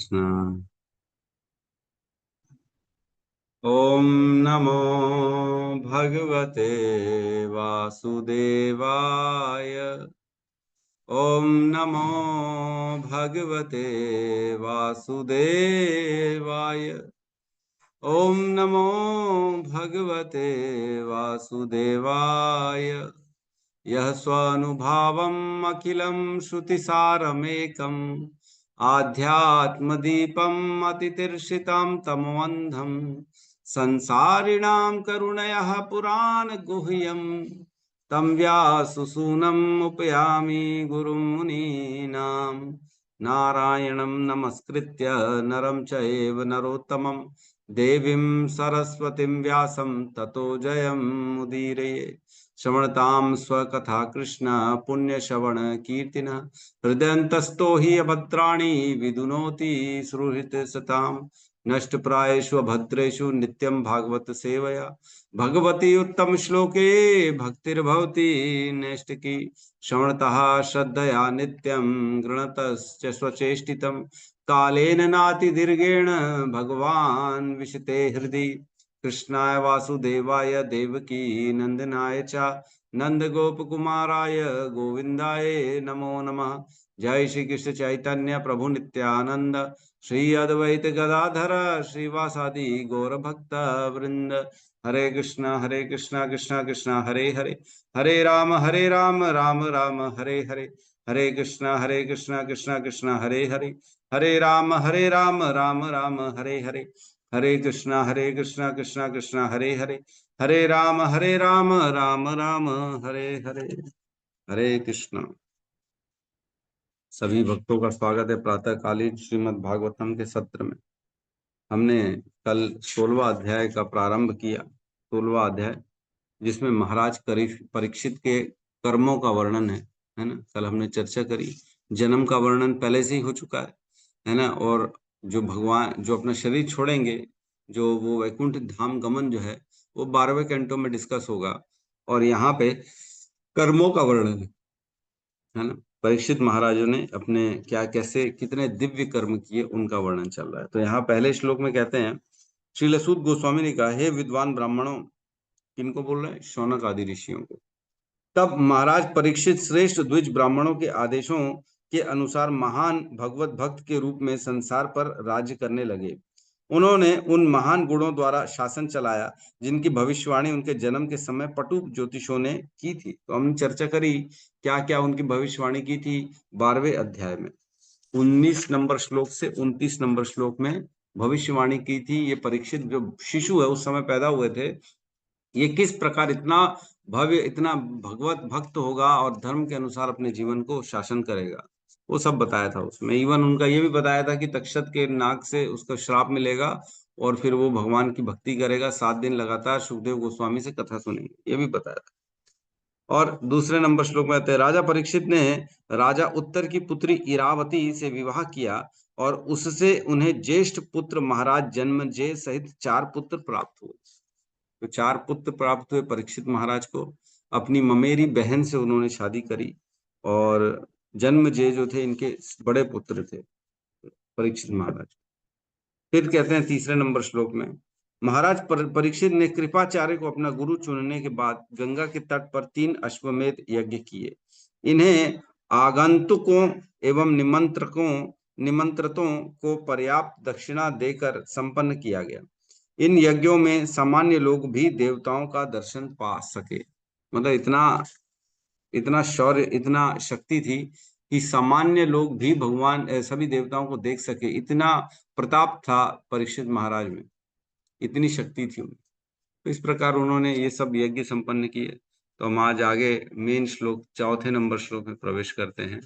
कृष्ण। ओम नमो भगवते वासुदेवाय। ओम नमो भगवते वासुदेवाय। ओम नमो भगवते वासुदेवाय। यः स्वानुभावम् अखिलं श्रुतिसारमेकम् आध्यात्मदीपम् अतितीर्षितां तमोऽन्धम् संसारिणां करुणयः पुराणगुह्यम् तं व्याससूनम् उपयामि गुरुं मुनीनां। नारायणं नमस्कृत्य नरं चैव नरोत्तमं देवीं सरस्वतीं व्यासं ततो जयमुदीरये। श्रवणतां स्वकथा कृष्ण पुण्यश्रवण कीर्तिन हृदयन्तस्तो हि अभद्राणि विदुनोति सुहृत् सताम्। नष्टप्रायेषु भद्रेषु नित्यं भागवत सेवया भगवती उत्तम श्लोके भक्तिर्भवति नैष्टिकी। श्रवणतः श्रद्धया नित्यं गृणतश्च स्वचेष्टितं कालेन नातिदीर्घेण भगवान् विशते हृदि। कृष्णाय वासुदेवाय देवकी नंदनाय च नंदगोपकुमाराय गोविंदाय नमो नमः। जय श्री कृष्ण चैतन्य प्रभु नित्यानंद श्री अद्वैत गदाधर श्रीवासादि गौर भक्त वृंद। हरे कृष्णा कृष्णा कृष्णा हरे हरे, हरे राम राम राम हरे हरे। हरे कृष्णा कृष्णा कृष्णा हरे हरे, हरे राम राम राम हरे हरे। हरे कृष्णा कृष्णा कृष्णा हरे हरे, हरे राम राम राम हरे हरे। हरे कृष्णा। सभी भक्तों का स्वागत है प्रातःकालीन श्रीमद् भागवतम के सत्र में। हमने कल 16वां अध्याय का प्रारंभ किया। 16वां अध्याय जिसमें महाराज परीक्षित के कर्मों का वर्णन है ना। कल हमने चर्चा करी, जन्म का वर्णन पहले से ही हो चुका है ना। और जो भगवान जो अपना शरीर छोड़ेंगे, जो वो वैकुंठ धाम गमन जो है वो 12वें कैंटो में डिस्कस होगा। और यहाँ पे कर्मों का वर्णन है ना। परीक्षित महाराजों ने अपने क्या कैसे कितने दिव्य कर्म किए उनका वर्णन चल रहा है। तो यहाँ पहले श्लोक में कहते हैं, श्रील सूत गोस्वामी ने कहा, हे विद्वान ब्राह्मणों। किनको बोल रहे हैं? शौनक आदि ऋषियों को। तब महाराज परीक्षित श्रेष्ठ द्विज ब्राह्मणों के आदेशों के अनुसार महान भगवत भक्त के रूप में संसार पर राज्य करने लगे। उन्होंने उन महान गुणों द्वारा शासन चलाया जिनकी भविष्यवाणी उनके जन्म के समय पटु ज्योतिषों ने की थी। तो हमने चर्चा करी क्या क्या उनकी भविष्यवाणी की थी 12वें अध्याय में। 19 नंबर श्लोक से 29 नंबर श्लोक में भविष्यवाणी की थी। ये परीक्षित जो शिशु है उस समय पैदा हुए थे, ये किस प्रकार इतना भव्य इतना भगवत भक्त होगा और धर्म के अनुसार अपने जीवन को शासन करेगा, वो सब बताया था उसमें। इवन उनका ये भी बताया था कि तक्षत के नाक से उसका श्राप मिलेगा और फिर वो भगवान की भक्ति करेगा। 7 दिन लगातार सुखदेव गोस्वामी से कथा सुनेंगे, ये भी बताया था। और दूसरे नंबर श्लोक में आते हैं, राजा परीक्षित ने राजा उत्तर की पुत्री इरावती से विवाह किया और उससे उन्हें ज्येष्ठ पुत्र महाराज जन्मेजय सहित 4 पुत्र प्राप्त हुए। तो 4 पुत्र प्राप्त हुए परीक्षित महाराज को। अपनी ममेरी बहन से उन्होंने शादी करी और जन्मेजय जो थे इनके बड़े पुत्र थे परीक्षित महाराज। फिर कहते हैं तीसरे नंबर श्लोक में, महाराज परीक्षित ने कृपाचार्य को अपना गुरु चुनने के बाद गंगा के तट पर 3 अश्वमेध यज्ञ किए। इन्हें आगंतुकों एवं निमंत्रितों को पर्याप्त दक्षिणा देकर संपन्न किया गया। इन यज्ञों में सामान्य लोग भी देवताओं का दर्शन पा सके। मतलब इतना शौर्य इतना शक्ति थी कि सामान्य लोग भी भगवान सभी देवताओं को देख सके। इतना प्रताप था परीक्षित महाराज में, इतनी शक्ति थी उनमें। तो इस प्रकार उन्होंने ये सब यज्ञ संपन्न किए। तो हम आज आगे मेन श्लोक 4 नंबर श्लोक में प्रवेश करते हैं।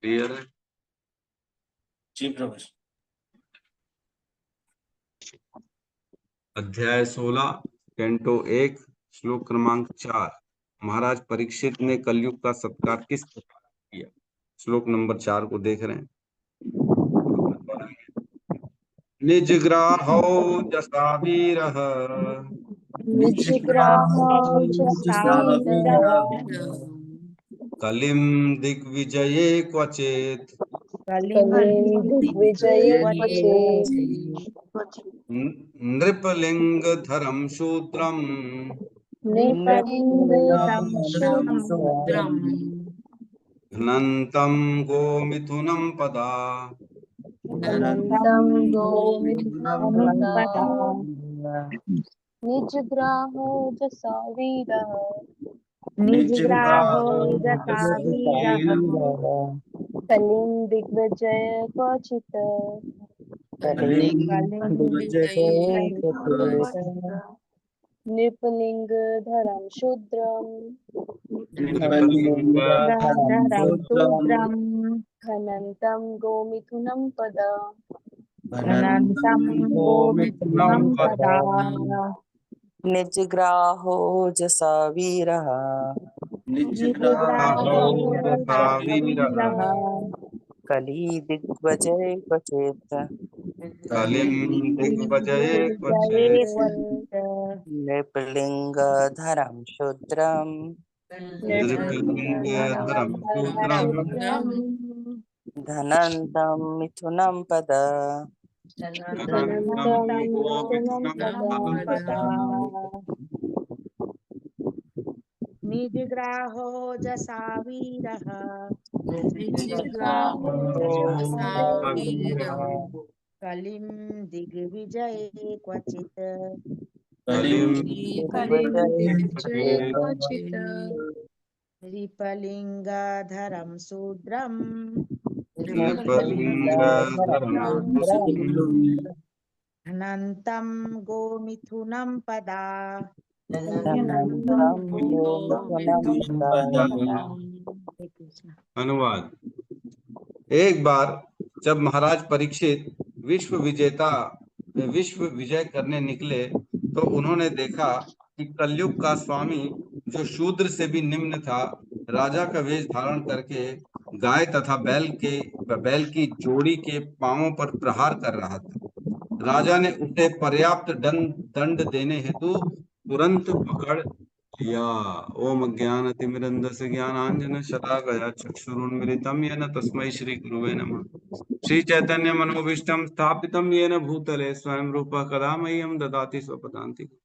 क्लियर है? जी प्रभु। अध्याय 16 कैंटो 1 श्लोक क्रमांक 4। महाराज परीक्षित ने कलयुग का सत्कार किस प्रकार किया? श्लोक नंबर 4 को देख रहे हैं। निज ग्राहो जसा वीरः निजग्राहो जसावीरः कलिं दिग्विजये क्वचित् कलिं दिग्विजये क्वचित् नृपलिंगधरं शूद्रम् नृपलिङ्गं शूद्रं घ्नन्तं गोमिथुनं पदा अनन्तं गोमिथुनं पदा निजग्राहो जसावीरः निजग्राहो जसावीरः कलिं दिग्विजय क्वचित् नृपलिङ्गधरं शूद्रं शूद्रं घ्नन्तं गोमिथुनं पदा अनन्तं गोमिथुनं पदा निजग्राहो जसावीरः निजग्राहो जसावीरः कली दिग्वजय क्वचित् कलिं दिग्विजये क्वचित् नृपलिङ्गधरं शूद्रं नृपलिंगधरं शूद्रम् धनन्तं मिथुनं पद घ्नन्तं गोमिथुनं पदा निजग्राहो जसावीरः निजग्राहो जसावीरः कलिं दिग्विजये क्वचित् कलिं दिग्विजय क्वचित् नृपलिङ्गधरं शूद्रं नृपलिंगधरं शूद्रम् घ्नन्तं गोमिथुनं पदा धनन्तं गोमिथुनं पद अनुवाद। एक बार जब महाराज परीक्षित विश्व विजय करने निकले तो उन्होंने देखा कि कलयुग का स्वामी जो शूद्र से भी निम्न था, राजा का वेश धारण करके गाय तथा बैल की जोड़ी के पांवों पर प्रहार कर रहा था। राजा ने उसे पर्याप्त दंड देने हेतु तुरंत पकड़ लिया। ओम अज्ञानतिमिरन्धस्य ज्ञानांजन शलाकया चक्षुरुन्मीलितं येन तस्मै श्री गुरुवे नमः। श्री चैतन्य मनोभीष्टं स्थापितं येन भूतले स्वयं रूपः कदा मह्यं ददाति स्वपदान्तिकम्।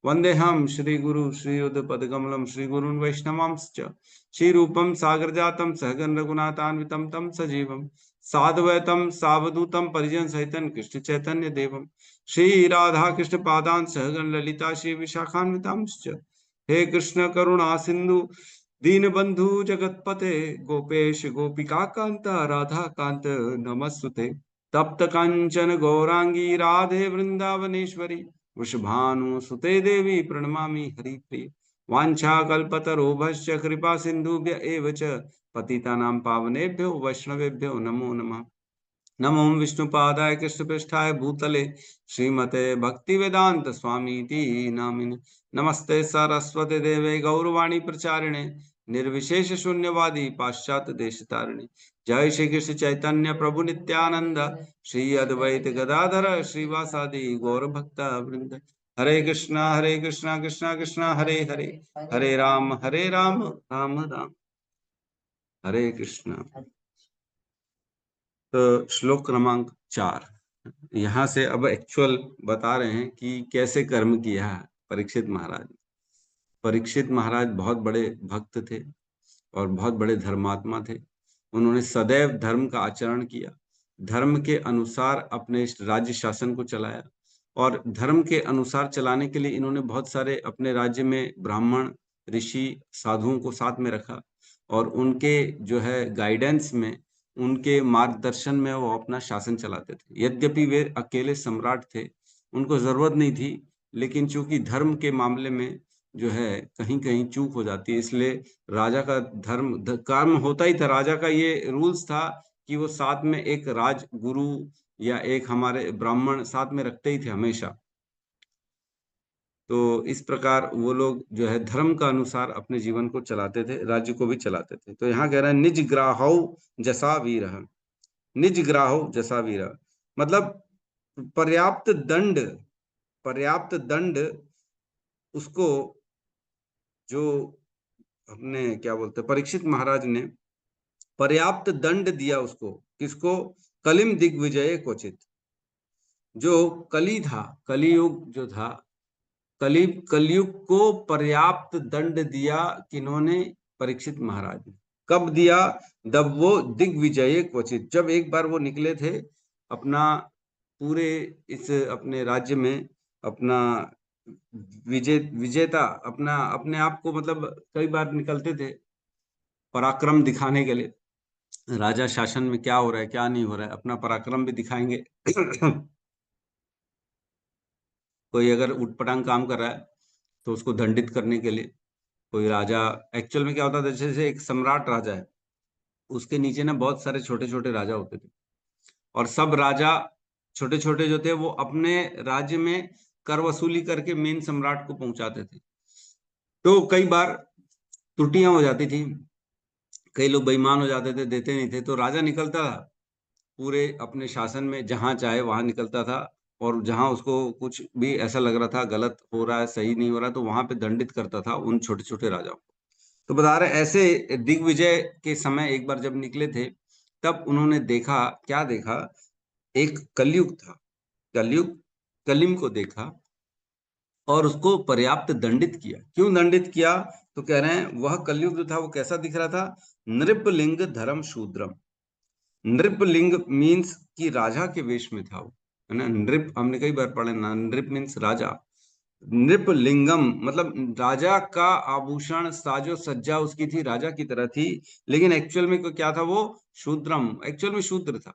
वन्देऽहं श्री गुरु श्रीयुतपदकमलं श्री गुरून् वैष्णवांश्च श्रीरूपं सागरजातं सहगण रघुनाथान्वितं तं सजीवं साद्वैतं सावधूतं परिजन सहितं कृष्ण चैतन्य देवं श्री राधा कृष्ण पादान् सहगण ललिता श्री विशाखान्वितांश्च। हे कृष्ण करुणा सिंधु दीनबंधु जगतपते गोपेश गोपिका कांत राधा कांत नमस्ते। तप्त कांचन गौरांगी राधे वृंदावनेश्वरी वृषभानुसुते देवी प्रणमामि हरिप्रिय। वाञ्छाकल्पतरुभ्यश्च कृपा सिन्धुभ्य एव च पतितानां पावनेभ्यो वैष्णवेभ्यो नमो नमः। नमो विष्णुपादाय कृष्णपृष्ठाय भूतले श्रीमते भक्तिवेदांत स्वामीति नामिने। नमस्ते सरस्वती देवे गौरवाणी प्रचारिणे निर्विशेष शून्यवादी पाश्चात्य देशतारिणे। जय श्री कृष्ण चैतन्य प्रभु नित्यानंद श्री अद्वैत गदाधर श्रीवासादि गौर भक्त वृंद। हरे कृष्णा कृष्णा कृष्णा हरे हरे, हरे राम राम राम हरे कृष्णा। तो श्लोक क्रमांक 4 यहाँ से अब एक्चुअल बता रहे हैं कि कैसे कर्म किया है परीक्षित महाराज। परीक्षित महाराज बहुत बड़े भक्त थे और बहुत बड़े धर्मात्मा थे। उन्होंने सदैव धर्म का आचरण किया, धर्म के अनुसार अपने राज्य शासन को चलाया और धर्म के अनुसार चलाने के लिए इन्होंने बहुत सारे अपने राज्य में ब्राह्मण ऋषि साधुओं को साथ में रखा और उनके जो है गाइडेंस में, उनके मार्गदर्शन में वो अपना शासन चलाते थे। यद्यपि वे अकेले सम्राट थे, उनको जरूरत नहीं थी, लेकिन चूंकि धर्म के मामले में जो है कहीं कहीं चूक हो जाती है, इसलिए राजा का कर्म होता ही था। राजा का ये रूल्स था कि वो साथ में एक राज गुरु या एक हमारे ब्राह्मण साथ में रखते ही थे हमेशा। तो इस प्रकार वो लोग जो है धर्म का अनुसार अपने जीवन को चलाते थे, राज्य को भी चलाते थे। तो यहाँ कह रहा है निज ग्राहौ जसा वीर। निज ग्राहौ जसा वीर मतलब पर्याप्त दंड उसको जो अपने क्या बोलते हैं परीक्षित महाराज ने पर्याप्त दंड दिया उसको। किसको? कलिम दिग्विजय क्वचित। जो कली था, कलियुग जो था, कलयुग को पर्याप्त दंड दिया किन्होंने? परीक्षित महाराज ने। कब दिया? जब वो दिग्विजय क्वचित, जब एक बार वो निकले थे अपना पूरे इस अपने राज्य में अपना विजेता अपना अपने आप को मतलब कई बार निकलते थे पराक्रम दिखाने के लिए, राजा शासन में क्या हो रहा है क्या नहीं हो रहा है, अपना पराक्रम भी दिखाएंगे। कोई अगर उटपटांग काम कर रहा है तो उसको दंडित करने के लिए कोई राजा, एक्चुअल में क्या होता था जैसे एक सम्राट राजा है, उसके नीचे ना बहुत सारे छोटे छोटे राजा होते थे, और सब राजा छोटे छोटे जो थे वो अपने राज्य में कर वसूली करके मेन सम्राट को पहुंचाते थे। तो कई बार त्रुटियां हो जाती थी, कई लोग बेईमान हो जाते थे, देते नहीं थे, तो राजा निकलता था पूरे अपने शासन में, जहां चाहे वहां निकलता था, और जहां उसको कुछ भी ऐसा लग रहा था गलत हो रहा है सही नहीं हो रहा, तो वहां पे दंडित करता था उन छोटे छोटे राजाओं को। तो बता रहे ऐसे दिग्विजय के समय एक बार जब निकले थे तब उन्होंने देखा, क्या देखा? एक कलयुग था, कलयुग कलिम को देखा और उसको पर्याप्त दंडित किया। क्यों दंडित किया? तो कह रहे हैं वह कलयुग जो था वो कैसा दिख रहा था? नृपलिंग धर्म शूद्रम। नृपलिंग मीन्स कि राजा के वेश में था वो, है ना। नृप हमने कई बार पढ़ा ना, नृप मीन्स राजा। नृपलिंगम मतलब राजा का आभूषण साजो सज्जा उसकी थी, राजा की तरह थी, लेकिन एक्चुअल में क्या था वो? शूद्रम, एक्चुअल में शूद्र था,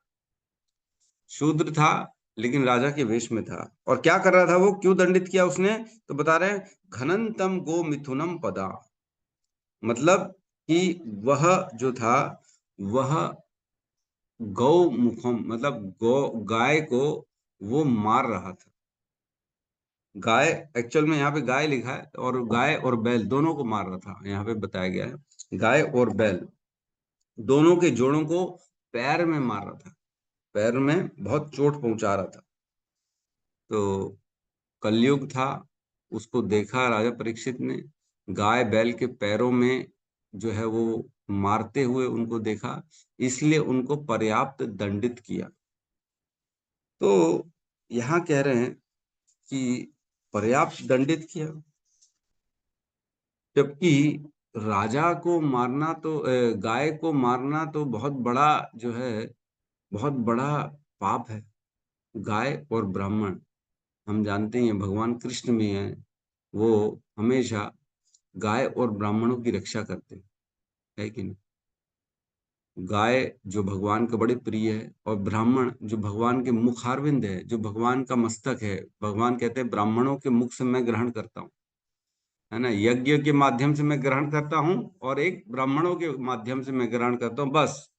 शूद्र था लेकिन राजा के वेश में था। और क्या कर रहा था वो? क्यों दंडित किया उसने? तो बता रहे हैं घनंतम गो मिथुनम पदा, मतलब कि वह जो था वह गौ मुखम मतलब गौ गाय को वो मार रहा था। गाय, एक्चुअल में यहाँ पे गाय लिखा है, और गाय और बैल दोनों को मार रहा था, यहाँ पे बताया गया है गाय और बैल दोनों के जोड़ों को पैर में मार रहा था, पैर में बहुत चोट पहुंचा रहा था। तो कलयुग था, उसको देखा राजा परीक्षित ने, गाय बैल के पैरों में जो है वो मारते हुए उनको देखा, इसलिए उनको पर्याप्त दंडित किया। तो यहाँ कह रहे हैं कि पर्याप्त दंडित किया, जबकि राजा को मारना तो गाय को मारना तो बहुत बड़ा जो है बहुत बड़ा पाप है। गाय और ब्राह्मण हम जानते हैं भगवान कृष्ण में है, वो हमेशा गाय और ब्राह्मणों की रक्षा करते हैं, है कि नहीं। गाय जो भगवान का बड़े प्रिय है, और ब्राह्मण जो भगवान के मुखारविंद है, जो भगवान का मस्तक है। भगवान कहते हैं ब्राह्मणों के मुख से मैं ग्रहण करता हूँ, है ना, यज्ञ के माध्यम से मैं ग्रहण करता हूँ और एक ब्राह्मणों के माध्यम से मैं ग्रहण करता हूँ। बस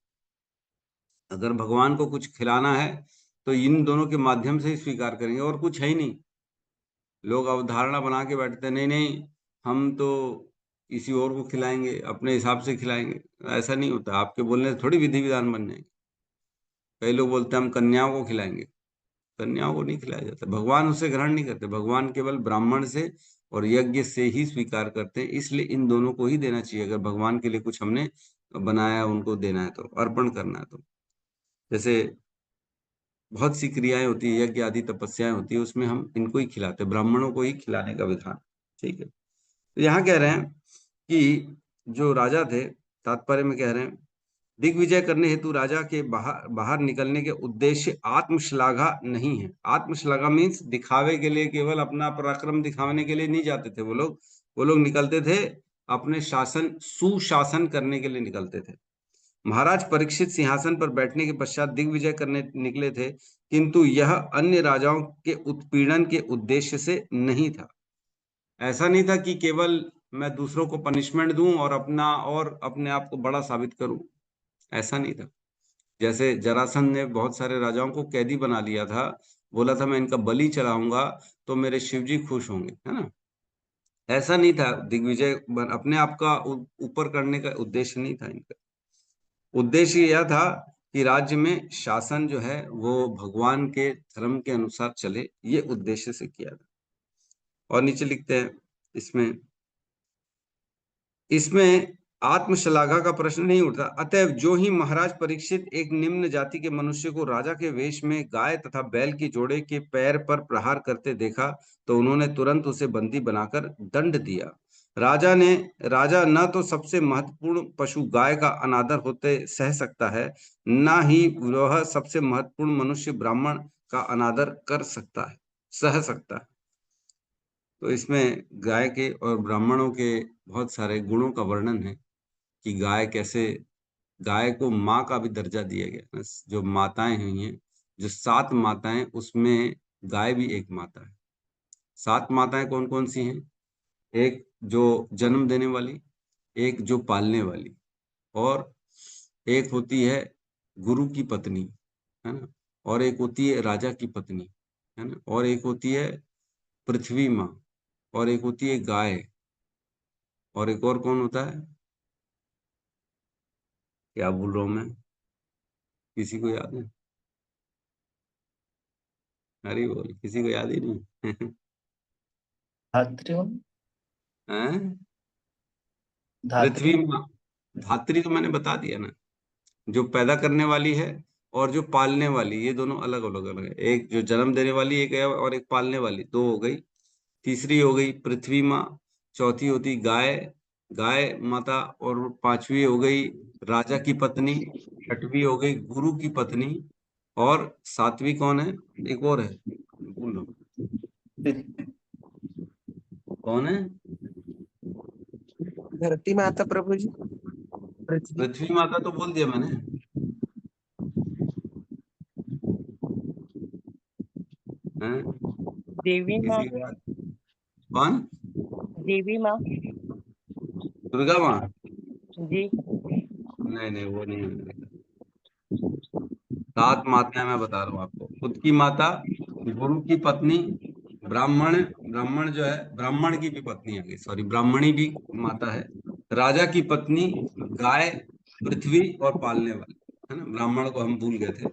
अगर भगवान को कुछ खिलाना है तो इन दोनों के माध्यम से ही स्वीकार करेंगे, और कुछ है ही नहीं। लोग अवधारणा बना के बैठते हैं, नहीं नहीं हम तो किसी और को खिलाएंगे, अपने हिसाब से खिलाएंगे। ऐसा नहीं होता, आपके बोलने से थोड़ी विधि विधान बन जाएंगे। कई लोग बोलते हैं हम कन्याओं को खिलाएंगे, कन्याओं को नहीं खिलाया जाता, भगवान उसे ग्रहण नहीं करते, भगवान केवल ब्राह्मण से और यज्ञ से ही स्वीकार करते हैं। इसलिए इन दोनों को ही देना चाहिए, अगर भगवान के लिए कुछ हमने बनाया उनको देना है तो, अर्पण करना है तो। जैसे बहुत सी क्रियाएं होती है, यज्ञ आदि तपस्याएं होती है, उसमें हम इनको ही खिलाते हैं, ब्राह्मणों को ही खिलाने का विधान। ठीक है, तो यहाँ कह रहे हैं कि जो राजा थे, तात्पर्य में कह रहे हैं दिग्विजय करने हेतु राजा के बाहर बाहर निकलने के उद्देश्य आत्मश्लाघा नहीं है। आत्मश्लाघा मीन्स दिखावे के लिए, केवल अपना पराक्रम दिखाने के लिए नहीं जाते थे वो लोग। वो लोग निकलते थे अपने शासन सुशासन करने के लिए निकलते थे। महाराज परीक्षित सिंहासन पर बैठने के पश्चात दिग्विजय करने निकले थे, किंतु यह अन्य राजाओं के उत्पीड़न के उद्देश्य से नहीं था। ऐसा नहीं था कि केवल मैं दूसरों को पनिशमेंट दूं और अपने आप को बड़ा साबित करूं, ऐसा नहीं था। जैसे जरासंध ने बहुत सारे राजाओं को कैदी बना लिया था, बोला था मैं इनका बलि चढ़ाऊंगा तो मेरे शिव जी खुश होंगे, है ना। ऐसा नहीं था, दिग्विजय अपने आप का ऊपर करने का उद्देश्य नहीं था इनका। उद्देश्य यह था कि राज्य में शासन जो है वो भगवान के धर्म के अनुसार चले, ये उद्देश्य से किया था। और नीचे लिखते हैं इसमें आत्मश्लाघा का प्रश्न नहीं उठता। अतएव जो ही महाराज परीक्षित एक निम्न जाति के मनुष्य को राजा के वेश में गाय तथा बैल की जोड़े के पैर पर प्रहार करते देखा तो उन्होंने तुरंत उसे बंदी बनाकर दंड दिया। राजा न तो सबसे महत्वपूर्ण पशु गाय का अनादर होते सह सकता है, न ही वह सबसे महत्वपूर्ण मनुष्य ब्राह्मण का अनादर सह सकता है। तो इसमें गाय के और ब्राह्मणों के बहुत सारे गुणों का वर्णन है कि गाय को माँ का भी दर्जा दिया गया है। जो माताएं हैं, जो 7 माताएं, उसमें गाय भी एक माता है। 7 माताएं कौन कौन सी हैं? एक जो जन्म देने वाली, एक जो पालने वाली, और एक होती है गुरु की पत्नी, है ना, और एक होती है राजा की पत्नी, है ना, और एक होती है पृथ्वी माँ, और एक होती है गाय, और एक और कौन होता है? क्या भूल रहा हूं मैं? किसी को याद है? अरे बोल, किसी को याद ही नहीं। धात्री हैं? धात्री पृथ्वी माँ, धात्री तो मैंने बता दिया ना, जो पैदा करने वाली है और जो पालने वाली, ये दोनों अलग अलग है। एक जो जन्म देने वाली एक है और एक पालने वाली, 2 हो गई। तीसरी हो गई पृथ्वी माँ, चौथी होती गाय गाय माता, और 5वीं हो गई राजा की पत्नी, 6वीं हो गई गुरु की पत्नी, और 7वीं कौन है? एक और है, भूल रहा हूं। कौन है? धरती माता प्रभु जी। पृथ्वी। पृथ्वी माता तो बोल दिया मैंने। हैं? देवी माँ। किसी को याद? कौन? देवी माँ। दुर्गा माँ? जी। नहीं, वो नहीं है। 7 माताएं मैं बता रहा हूँ आपको। खुद की माता, गुरु की पत्नी, ब्राह्मण जो है, ब्राह्मण की भी पत्नी आ गई, सॉरी, ब्राह्मणी भी माता है, राजा की पत्नी, गाय, पृथ्वी, और पालने वाली, है ना। ब्राह्मण को हम भूल गए थे।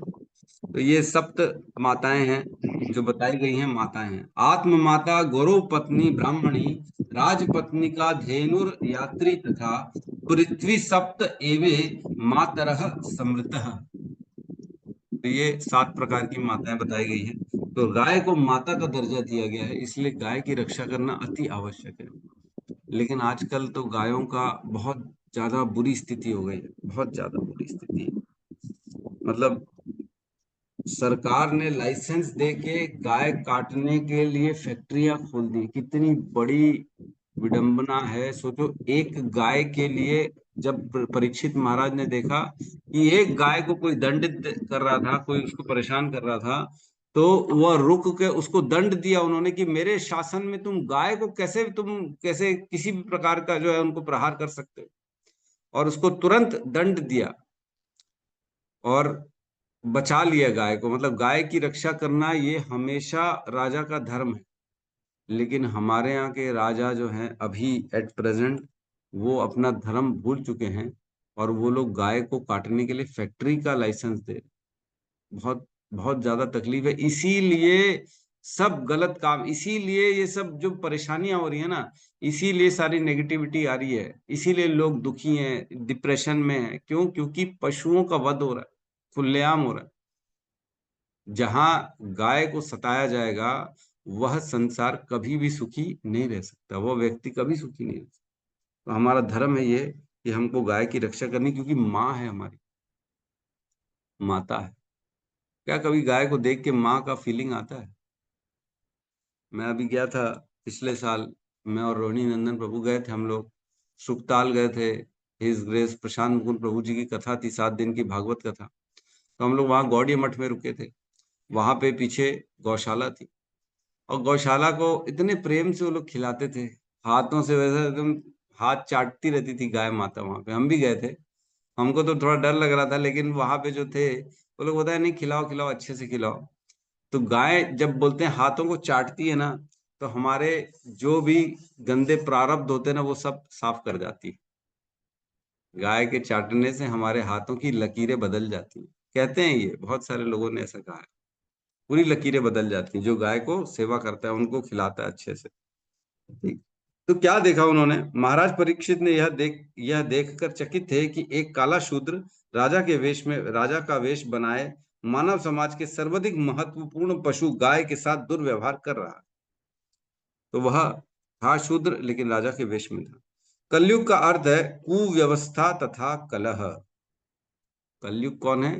तो ये 7 माताएं हैं जो बताई गई हैं, माताएं हैं। आत्म माता, गौरव पत्नी, ब्राह्मणी, राजपत्नी का धेनुर यात्री तथा पृथ्वी सप्त एवे मातरः समृतः। तो ये 7 प्रकार की माताएं बताई गई हैं। तो गाय को माता का दर्जा दिया गया है, इसलिए गाय की रक्षा करना अति आवश्यक है। लेकिन आजकल तो गायों का बहुत ज्यादा बुरी स्थिति हो गई है, बहुत ज्यादा बुरी स्थिति है। मतलब सरकार ने लाइसेंस दे के गाय काटने के लिए फैक्ट्रियां खोल दी। कितनी बड़ी विडंबना है। सोचो, एक गाय के लिए, जब परीक्षित महाराज ने देखा कि एक गाय को कोई दंडित कर रहा था, कोई उसको परेशान कर रहा था, तो वह रुक के उसको दंड दिया उन्होंने कि मेरे शासन में तुम गाय को कैसे किसी भी प्रकार का जो है उनको प्रहार कर सकते हो, और उसको तुरंत दंड दिया और बचा लिया गाय को। मतलब गाय की रक्षा करना ये हमेशा राजा का धर्म है। लेकिन हमारे यहाँ के राजा जो हैं अभी एट प्रेजेंट, वो अपना धर्म भूल चुके हैं, और वो लोग गाय को काटने के लिए फैक्ट्री का लाइसेंस दे। बहुत बहुत ज्यादा तकलीफ है। इसीलिए सब गलत काम, इसीलिए ये सब जो परेशानियां हो रही है ना, इसीलिए सारी नेगेटिविटी आ रही है, इसीलिए लोग दुखी हैं, डिप्रेशन में है। क्यों? क्योंकि पशुओं का वध हो रहा है, खुलेआम हो रहा है। जहां गाय को सताया जाएगा, वह संसार कभी भी सुखी नहीं रह सकता, वह व्यक्ति कभी सुखी नहीं रह सकता। तो हमारा धर्म है ये कि हमको गाय की रक्षा करनी, क्योंकि माँ है, हमारी माता है। क्या कभी गाय को देख के माँ का फीलिंग आता है? मैं अभी गया था पिछले साल, मैं और रोहिणी नंदन प्रभु गए थे, हम लोग सुखताल गए थे। हिज ग्रेस प्रशांत मुकुंद प्रभु जी की कथा थी, 7 दिन की भागवत कथा। तो हम लोग वहाँ गौड़ीय मठ में रुके थे। वहां पे पीछे गौशाला थी, और गौशाला को इतने प्रेम से वो लोग खिलाते थे, हाथों से, वैसे एकदम हाथ चाटती रहती थी गाय माता। वहां पे हम भी गए थे, हमको तो थोड़ा डर लग रहा था, लेकिन वहां पे जो थे वो लोग बताया, नहीं, खिलाओ खिलाओ, अच्छे से खिलाओ। तो गाय जब बोलते हैं हाथों को चाटती है ना, तो हमारे जो भी गंदे प्रारब्ध होते हैं ना, वो सब साफ कर जाती है। गाय के चाटने से हमारे हाथों की लकीरें बदल जाती हैं, कहते हैं, ये बहुत सारे लोगों ने ऐसा कहा है। पूरी लकीरें बदल जाती हैं जो गाय को सेवा करता है, उनको खिलाता है अच्छे से। ठीक। तो क्या देखा उन्होंने? महाराज परीक्षित ने यह देखकर चकित थे कि एक काला शूद्र राजा का वेश बनाए मानव समाज के सर्वाधिक महत्वपूर्ण पशु गाय के साथ दुर्व्यवहार कर रहा है। तो वह था शूद्र, लेकिन राजा के वेश में था। कलयुग का अर्थ है कुव्यवस्था तथा कलह। कलयुग कौन है?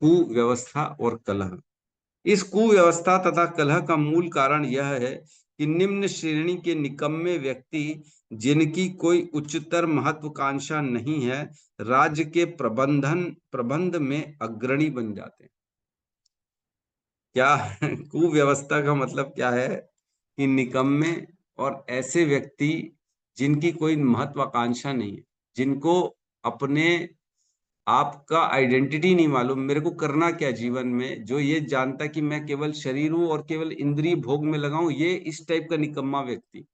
कुव्यवस्था और कलह। इस कुव्यवस्था तथा कलह का मूल कारण यह है कि निम्न श्रेणी के निकम्मे व्यक्ति, जिनकी कोई उच्चतर महत्वाकांक्षा नहीं है, राज्य के प्रबंध में अग्रणी बन जाते हैं। क्या कुव्यवस्था का मतलब क्या है? कि निकम्मे और ऐसे व्यक्ति जिनकी कोई महत्वाकांक्षा नहीं है, जिनको अपने आपका आइडेंटिटी नहीं मालूम, मेरे को करना क्या जीवन में, जो ये जानता कि मैं केवल शरीर हूं और केवल इंद्रिय भोग में लगाऊं, ये इस टाइप का निकम्मा व्यक्ति,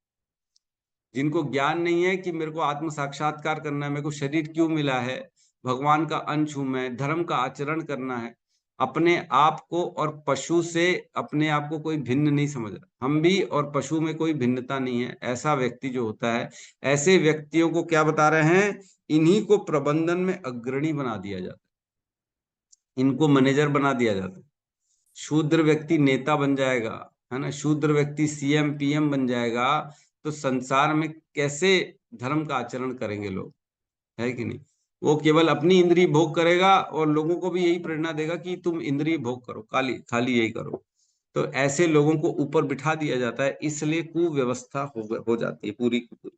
जिनको ज्ञान नहीं है कि मेरे को आत्म साक्षात्कार करना है, मेरे को शरीर क्यों मिला है, भगवान का अंश हूं मैं, धर्म का आचरण करना है, अपने आप को और पशु से अपने आप को कोई भिन्न नहीं समझ रहा। हम भी और पशु में कोई भिन्नता नहीं है, ऐसा व्यक्ति जो होता है, ऐसे व्यक्तियों को क्या बता रहे हैं? इन्हीं को प्रबंधन में अग्रणी बना दिया जाता है, इनको मैनेजर बना दिया जाता है। शूद्र व्यक्ति नेता बन जाएगा, है ना, शूद्र व्यक्ति सीएम पीएम बन जाएगा, तो संसार में कैसे धर्म का आचरण करेंगे लोग, है कि नहीं? वो केवल अपनी इंद्रिय भोग करेगा और लोगों को भी यही प्रेरणा देगा कि तुम इंद्रिय भोग करो, खाली यही करो। तो ऐसे लोगों को ऊपर बिठा दिया जाता है, इसलिए कुव्यवस्था हो जाती है पूरी की पूरी।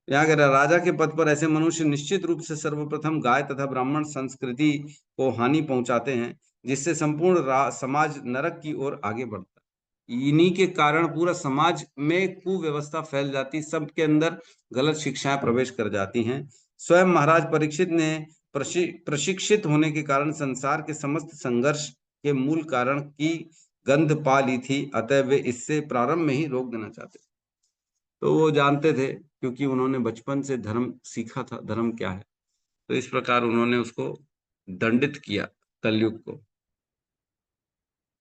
यहाँ कह रहा, राजा के पद पर ऐसे मनुष्य निश्चित रूप से सर्वप्रथम गाय तथा ब्राह्मण संस्कृति को हानि पहुंचाते हैं, जिससे संपूर्ण समाज नरक की ओर आगे बढ़ता है। इन्हीं के कारण पूरा समाज में कुव्यवस्था फैल जाती, सबके अंदर गलत शिक्षाएं प्रवेश कर जाती हैं। स्वयं महाराज परीक्षित ने प्रशिक्षित होने के कारण संसार के समस्त संघर्ष के मूल कारण की गंध पा ली थी, अतः वे इससे प्रारंभ में ही रोक देना चाहते। तो वो जानते थे, क्योंकि उन्होंने बचपन से धर्म सीखा था, धर्म क्या है, तो इस प्रकार उन्होंने उसको दंडित किया, कलयुग को।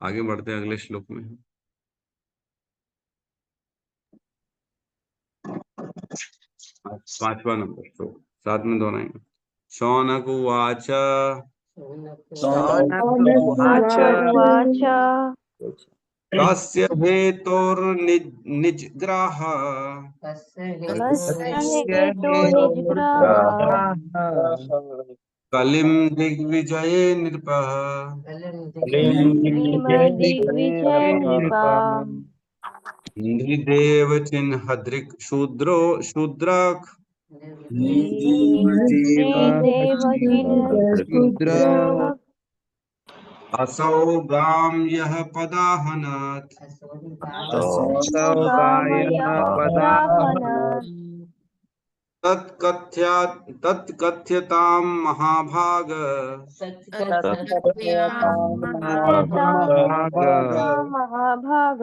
आगे बढ़ते हैं अगले श्लोक में। 5वां नंबर श्लोक, साथ में दोहराएंगे। शौनक उवाच उवाच कस्य हेतोर्निजग्राह कस्य हेतोर्निजग्राह कलिं दिग्विजये नृपः दिग्विजय नृपा नृदेव चिन्हदृक् शूद्रक असौ गां यः पदाहनत् तत्कथ्यतां महाभाग महाभाग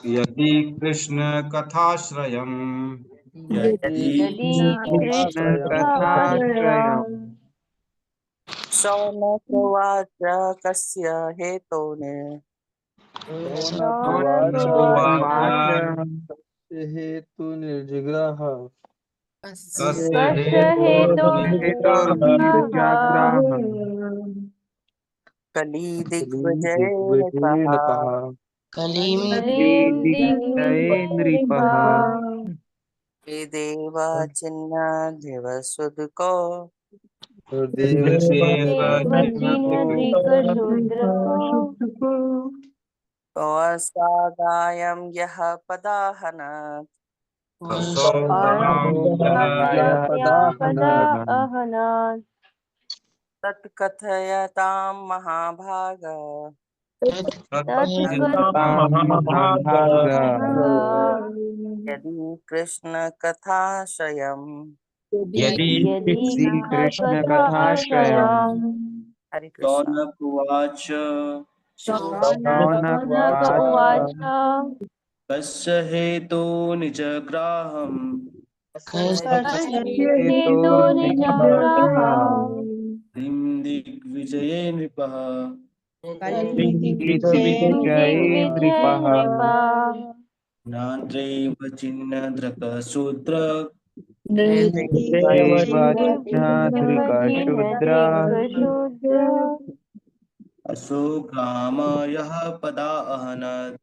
यदि कृष्ण कथाश्रयम् यदि कृष्ण कथाश्रयम् शौनक उवाच कस्य हेतोने हेतु निर्जिग्रह कस्य हेतोर्निजग्राह कली दिग्विजय नृपः नृपः हे देवा चिन्ह दिवसुदको कौसागायं यः पदाहनत् तत्कथयतां महाभाग यदि कृष्ण कथाश्रयम् यदि कृष्ण कथाश्रयम् हरे कृष्ण। शौनक उवाच कस्य हेतो निजग्राहम् कस्य हेतोर्निजग्राह किं दिग्विजये नृपः दिग्विजये नृपः नान्त्रैव चिन्नद्रकशूद्र देवज्ञाधृकशूद्र अशोकामयः पदा अहनत्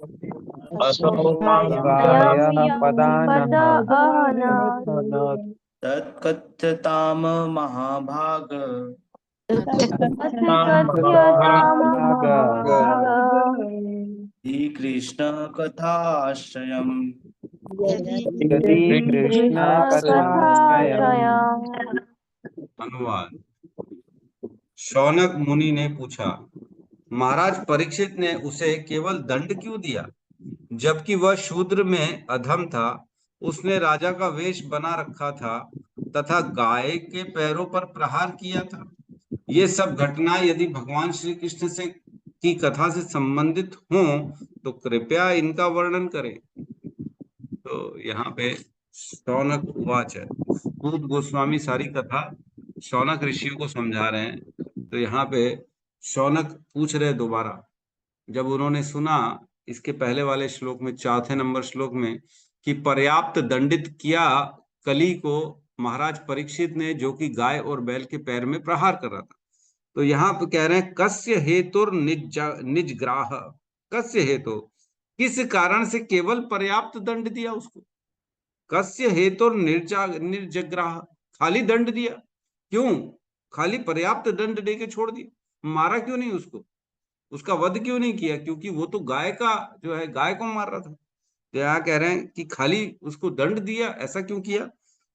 गायः पदानः तत्कथ्यतां महाभाग श्रीकृष्ण कथाश्रयम् यदि कृष्ण कथाश्रयम्। अनुवाद। शौनक मुनि ने पूछा, महाराज परीक्षित ने उसे केवल दंड क्यों दिया, जबकि वह शूद्र में अधम था। उसने राजा का वेश बना रखा था तथा गाय के पैरों पर प्रहार किया था। ये सब घटना यदि भगवान श्री कृष्ण से की कथा से संबंधित हों तो कृपया इनका वर्णन करें। तो यहाँ पे शौनक उवाच है, सूत गोस्वामी सारी कथा शौनक ऋषियों को समझा रहे हैं। तो यहाँ पे शौनक पूछ रहे दोबारा, जब उन्होंने सुना इसके पहले वाले श्लोक में, चौथे नंबर श्लोक में, कि पर्याप्त दंडित किया कली को महाराज परीक्षित ने, जो कि गाय और बैल के पैर में प्रहार कर रहा था। तो यहाँ पे कह रहे हैं कस्य हेतुर निजग्राह, कस्य हेतु, किस कारण से केवल पर्याप्त दंड दिया उसको। कस्य हेतुर निर्जग्राह, खाली दंड दिया, क्यों खाली पर्याप्त दंड दे के छोड़ दिया, मारा क्यों नहीं उसको, उसका वध क्यों नहीं किया, क्योंकि वो तो गाय का जो है गाय को मार रहा था। तो यहाँ कह रहे हैं कि खाली उसको दंड दिया, ऐसा क्यों किया।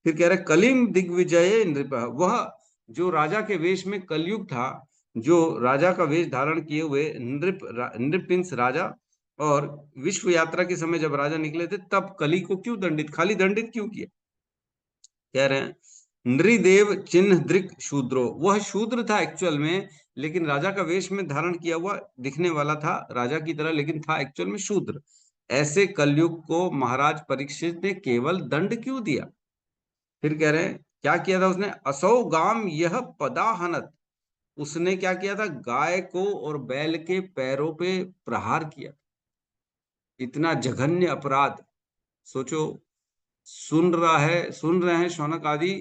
फिर कह रहे हैं कलिम दिग्विजय नृप, वह जो राजा के वेश में कलयुग था, जो राजा का वेश धारण किए हुए नृपिंस राजा, और विश्व यात्रा के समय जब राजा निकले थे तब कली को क्यों दंडित, खाली दंडित क्यों किया। कह रहे हैं नृदेव चिन्ह दृक शूद्रो, वह शूद्र था एक्चुअल में, लेकिन राजा का वेश में धारण किया हुआ दिखने वाला था राजा की तरह, लेकिन था एक्चुअल में शूद्र। ऐसे कलयुग को महाराज परीक्षित ने केवल दंड क्यों दिया। फिर कह रहे हैं क्या किया था उसने, असौ गाम यह पदाहनत, उसने क्या किया था, गाय को और बैल के पैरों पे प्रहार किया। इतना जघन्य अपराध, सोचो, सुन रहे हैं शौनक आदि,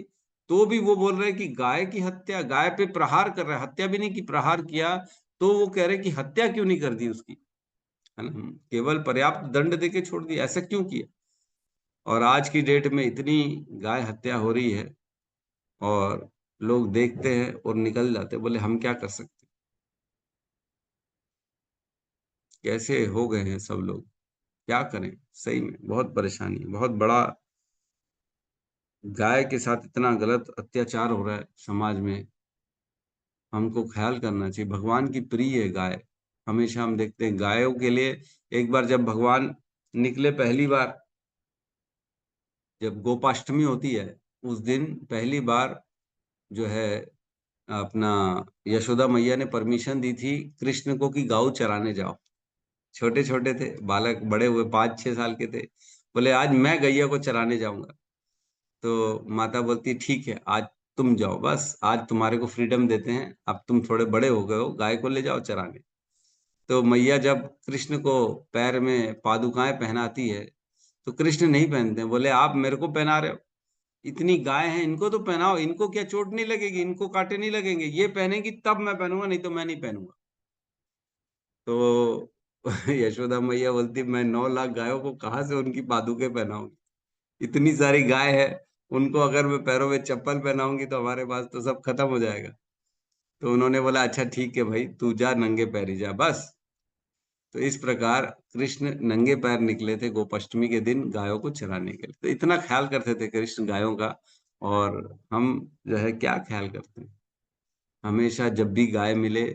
तो भी वो बोल रहे हैं कि गाय की हत्या, गाय पे प्रहार कर रहा है, हत्या भी नहीं की प्रहार किया, तो वो कह रहे कि हत्या क्यों नहीं कर दी उसकी, है ना, केवल पर्याप्त दंड देके छोड़ दिया, ऐसा क्यों किया। और आज की डेट में इतनी गाय हत्या हो रही है और लोग देखते हैं और निकल जाते, बोले हम क्या कर सकते, कैसे हो गए हैं सब लोग, क्या करें। सही में बहुत परेशानी, बहुत बड़ा गाय के साथ इतना गलत अत्याचार हो रहा है समाज में। हमको ख्याल करना चाहिए, भगवान की प्रिय है गाय, हमेशा हम देखते हैं गायों के लिए। एक बार जब भगवान निकले पहली बार, जब गोपाष्टमी होती है उस दिन पहली बार जो है अपना यशोदा मैया ने परमिशन दी थी कृष्ण को कि गाँव चराने जाओ। छोटे छोटे थे बालक, बड़े हुए 5-6 साल के थे, बोले आज मैं गैया को चराने जाऊंगा। तो माता बोलती ठीक है आज तुम जाओ, बस आज तुम्हारे को फ्रीडम देते हैं, अब तुम थोड़े बड़े हो गए हो, गाय को ले जाओ चराने। तो मैया जब कृष्ण को पैर में पादुकाएं पहनाती है तो कृष्ण नहीं पहनते हैं, बोले आप मेरे को पहना रहे हो, इतनी गाय हैं इनको तो पहनाओ, इनको क्या चोट नहीं लगेगी, इनको कांटे नहीं लगेंगे, ये पहनेगी तब मैं पहनूंगा, नहीं तो मैं नहीं पहनूंगा। तो यशोदा मैया बोलती मैं 9 लाख गायों को कहाँ से उनकी पादुके पहनाऊंगी, इतनी सारी गाय है, उनको अगर मैं पैरों में चप्पल पहनाऊंगी तो हमारे पास तो सब खत्म हो जाएगा। तो उन्होंने बोला अच्छा ठीक है भाई तू जा, नंगे पैर ही जा बस। तो इस प्रकार कृष्ण नंगे पैर निकले थे गोपाष्टमी के दिन गायों को चराने के लिए। तो इतना ख्याल करते थे कृष्ण गायों का, और हम जो है क्या ख्याल करते हैं, हमेशा जब भी गाय मिले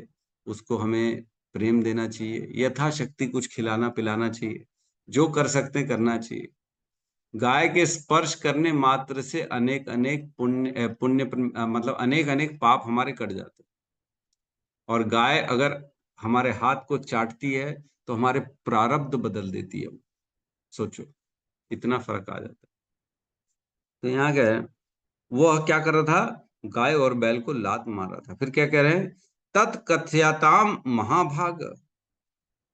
उसको हमें प्रेम देना चाहिए, यथाशक्ति कुछ खिलाना पिलाना चाहिए, जो कर सकते हैं करना चाहिए। गाय के स्पर्श करने मात्र से अनेक अनेक मतलब अनेक अनेक पाप हमारे कट जाते हैं। और गाय अगर हमारे हाथ को चाटती है तो हमारे प्रारब्ध बदल देती है, सोचो इतना फर्क आ जाता है। तो यहाँ क्या है, वो क्या कर रहा था, गाय और बैल को लात मार रहा था। फिर क्या कह रहे हैं, तत्कथ्याताम महाभाग,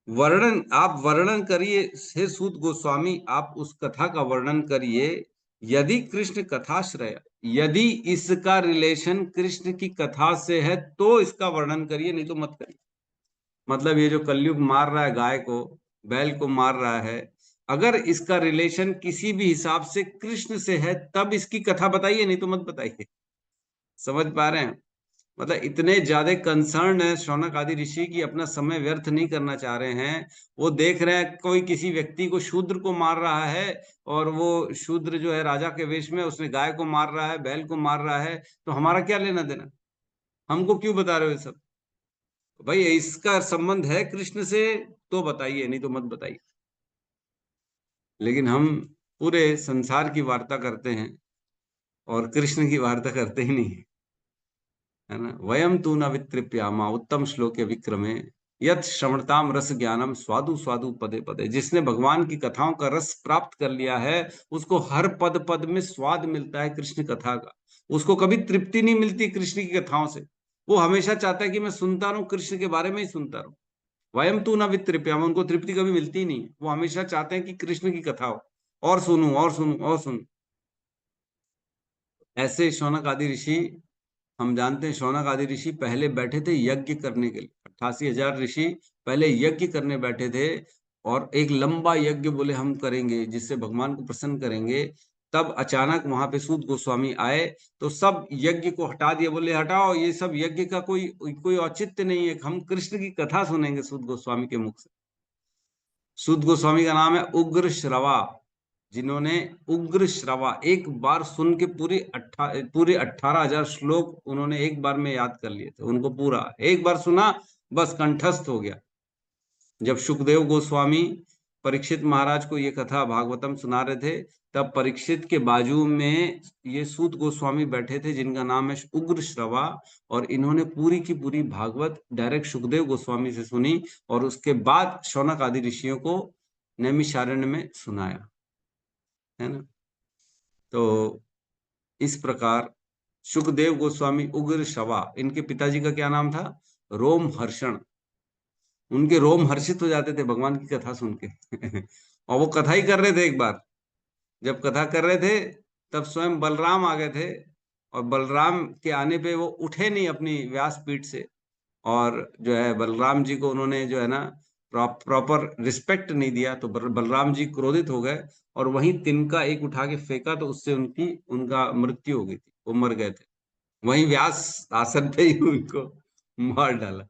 वर्णन, आप वर्णन करिए हे सूत गोस्वामी, आप उस कथा का वर्णन करिए। यदि कृष्ण कथाश्रय, यदि इसका रिलेशन कृष्ण की कथा से है तो इसका वर्णन करिए, नहीं तो मत करिए। मतलब ये जो कलयुग मार रहा है गाय को, बैल को मार रहा है, अगर इसका रिलेशन किसी भी हिसाब से कृष्ण से है तब इसकी कथा बताइए, नहीं तो मत बताइए। समझ पा रहे हैं? मतलब इतने ज्यादा कंसर्न है शौनक आदि ऋषि की, अपना समय व्यर्थ नहीं करना चाह रहे हैं। वो देख रहे हैं कोई किसी व्यक्ति को, शूद्र को मार रहा है, और वो शूद्र जो है राजा के वेश में, उसने गाय को मार रहा है, बैल को मार रहा है, तो हमारा क्या लेना देना? हमको क्यों बता रहे हो ये सब? भाई इसका संबंध है कृष्ण से तो बताइए, नहीं तो मत बताइए। लेकिन हम पूरे संसार की वार्ता करते हैं और कृष्ण की वार्ता करते ही नहीं, है ना। वयम तू न वितृप्यामा उत्तम श्लोके विक्रमे यत श्रवणताम रस ज्ञानम स्वादु स्वादु पदे पदे। जिसने भगवान की कथाओं का रस प्राप्त कर लिया है उसको हर पद पद में स्वाद मिलता है कृष्ण कथा का। उसको कभी तृप्ति नहीं मिलती कृष्ण की कथाओं से। वो हमेशा चाहता है कि मैं सुनता रहूं, कृष्ण के बारे में ही सुनता रहूं। वयम तू न वितृप्यामा, उनको तृप्ति कभी मिलती ही नहीं है। वो हमेशा चाहते हैं कि कृष्ण की कथा हो, और सुनूं और सुनूं और सुनूं। ऐसे शौनक आदि ऋषि, हम जानते हैं शौनक आदि ऋषि पहले बैठे थे यज्ञ करने के लिए। 88,000 ऋषि पहले यज्ञ करने बैठे थे, और एक लंबा यज्ञ बोले हम करेंगे जिससे भगवान को प्रसन्न करेंगे। तब अचानक वहां पे सूत गोस्वामी आए तो सब यज्ञ को हटा दिए, बोले हटाओ ये सब यज्ञ का कोई कोई औचित्य नहीं है, हम कृष्ण की कथा सुनेंगे सूत गोस्वामी के मुख से। सूत गोस्वामी का नाम है उग्र श्रवा, जिन्होंने उग्र श्रवा एक बार सुन के पूरे 18,000 श्लोक उन्होंने एक बार में याद कर लिए थे। उनको पूरा एक बार सुना, बस कंठस्थ हो गया। जब सुखदेव गोस्वामी परीक्षित महाराज को ये कथा भागवतम सुना रहे थे, तब परीक्षित के बाजू में ये सूत गोस्वामी बैठे थे जिनका नाम है उग्र श्रवा, और इन्होंने पूरी की पूरी भागवत डायरेक्ट सुखदेव गोस्वामी से सुनी, और उसके बाद शौनक आदि ऋषियों को नैमिषारण्य में सुनाया, है ना। तो इस प्रकार सुखदेव गोस्वामी उग्र श्रवा, इनके पिताजी का क्या नाम था? रोम हर्षण। उनके रोम हर्षित हो जाते थे भगवान की कथा सुन के और वो कथा ही कर रहे थे। एक बार जब कथा कर रहे थे तब स्वयं बलराम आ गए थे, और बलराम के आने पे वो उठे नहीं अपनी व्यासपीठ से, और जो है बलराम जी को उन्होंने जो है ना प्रॉपर रिस्पेक्ट नहीं दिया। तो बलराम जी क्रोधित हो गए और वहीं तिनका एक उठा के फेंका, तो उससे उनका मृत्यु हो गई थी, वो मर गए थे। वहीं व्यास आसन पे ही उनको मार डाला।